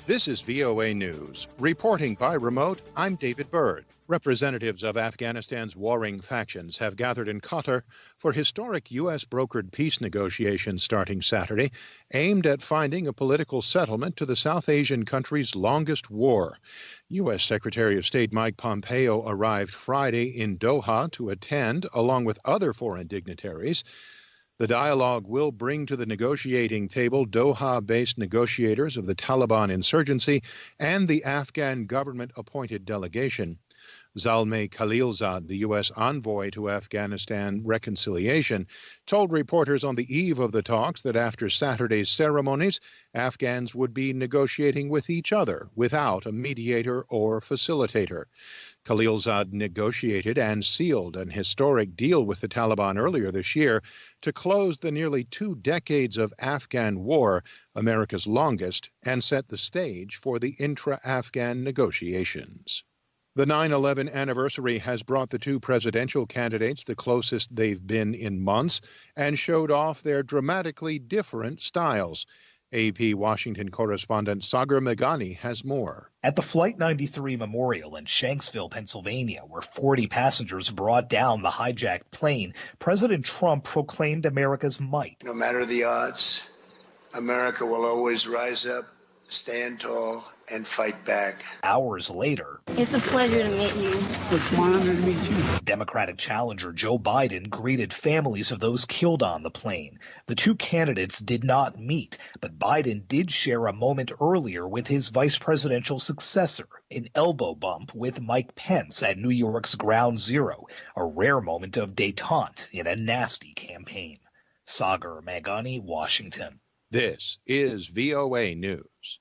This is VOA News. Reporting by remote, I'm David Byrd. Representatives of Afghanistan's warring factions have gathered in Qatar for historic U.S.-brokered peace negotiations starting Saturday, aimed at finding a political settlement to the South Asian country's longest war. U.S. Secretary of State Mike Pompeo arrived Friday in Doha to attend, along with other foreign dignitaries. The dialogue will bring to the negotiating table Doha-based negotiators of the Taliban insurgency and the Afghan government-appointed delegation. Zalmay Khalilzad, the U.S. envoy to Afghanistan reconciliation, told reporters on the eve of the talks that after Saturday's ceremonies, Afghans would be negotiating with each other without a mediator or facilitator. Khalilzad negotiated and sealed an historic deal with the Taliban earlier this year to close the nearly 2 decades of Afghan war, America's longest, and set the stage for the intra-Afghan negotiations. The 9/11 anniversary has brought the two presidential candidates the closest they've been in months and showed off their dramatically different styles. AP Washington correspondent Sagar Meghani has more. At the Flight 93 Memorial in Shanksville, Pennsylvania, where 40 passengers brought down the hijacked plane, President Trump proclaimed America's might. No matter the odds, America will always rise up, stand tall, and fight back. Hours later, it's a pleasure to meet you. It's my honor to meet you. Democratic challenger Joe Biden greeted families of those killed on the plane. The two candidates did not meet, but Biden did share a moment earlier with his vice presidential successor, an elbow bump with Mike Pence at New York's Ground Zero, a rare moment of détente in a nasty campaign. Sagar Meghani, Washington. This is VOA News.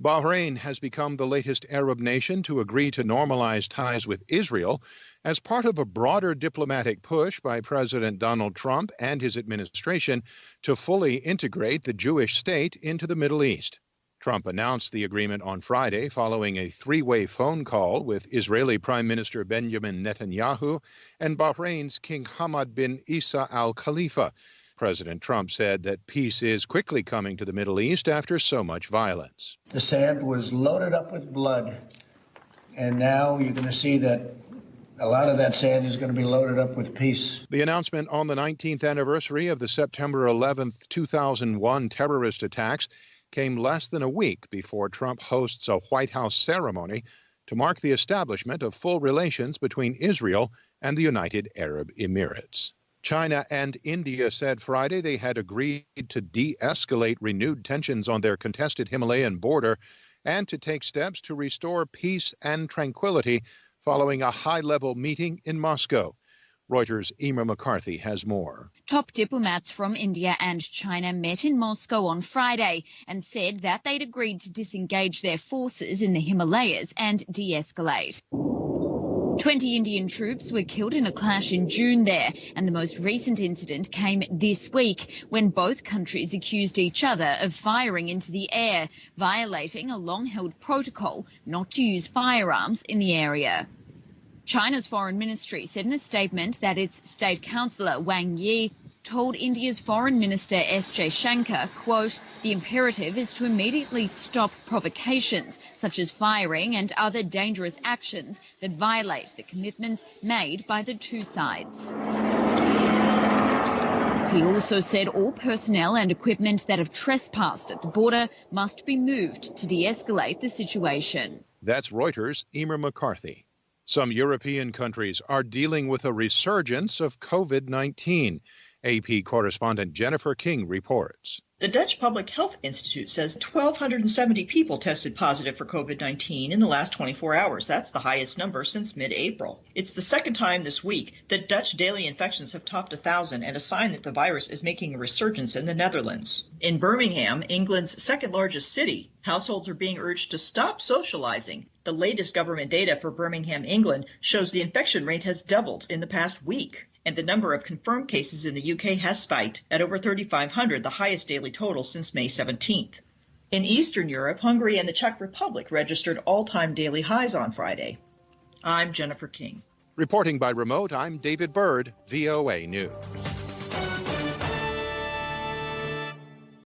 Bahrain has become the latest Arab nation to agree to normalize ties with Israel as part of a broader diplomatic push by President Donald Trump and his administration to fully integrate the Jewish state into the Middle East. Trump announced the agreement on Friday following a three-way phone call with Israeli Prime Minister Benjamin Netanyahu and Bahrain's King Hamad bin Isa Al Khalifa. President Trump said that peace is quickly coming to the Middle East after so much violence. The sand was loaded up with blood, and now you're going to see that a lot of that sand is going to be loaded up with peace. The announcement on the 19th anniversary of the September 11th, 2001 terrorist attacks came less than a week before Trump hosts a White House ceremony to mark the establishment of full relations between Israel and the United Arab Emirates. China and India said Friday they had agreed to de-escalate renewed tensions on their contested Himalayan border and to take steps to restore peace and tranquility following a high-level meeting in Moscow. Reuters' Emer McCarthy has more. Top diplomats from India and China met in Moscow on Friday and said that they'd agreed to disengage their forces in the Himalayas and de-escalate. 20 Indian troops were killed in a clash in June there, and the most recent incident came this week when both countries accused each other of firing into the air, violating a long-held protocol not to use firearms in the area. China's foreign ministry said in a statement that its state councillor Wang Yi told India's Foreign Minister S. Jaishankar, quote, the imperative is to immediately stop provocations such as firing and other dangerous actions that violate the commitments made by the two sides. He also said all personnel and equipment that have trespassed at the border must be moved to de-escalate the situation. That's Reuters' Emer McCarthy. Some European countries are dealing with a resurgence of COVID-19. AP correspondent Jennifer King reports. The Dutch Public Health Institute says 1,270 people tested positive for COVID-19 in the last 24 hours. That's the highest number since mid-April. It's the second time this week that Dutch daily infections have topped 1,000 and a sign that the virus is making a resurgence in the Netherlands. In Birmingham, England's second largest city, households are being urged to stop socializing. The latest government data for Birmingham, England, shows the infection rate has doubled in the past week. And the number of confirmed cases in the UK has spiked at over 3,500, the highest daily total since May 17th. In Eastern Europe, Hungary and the Czech Republic registered all-time daily highs on Friday. I'm Jennifer King. Reporting by remote, I'm David Byrd, VOA News.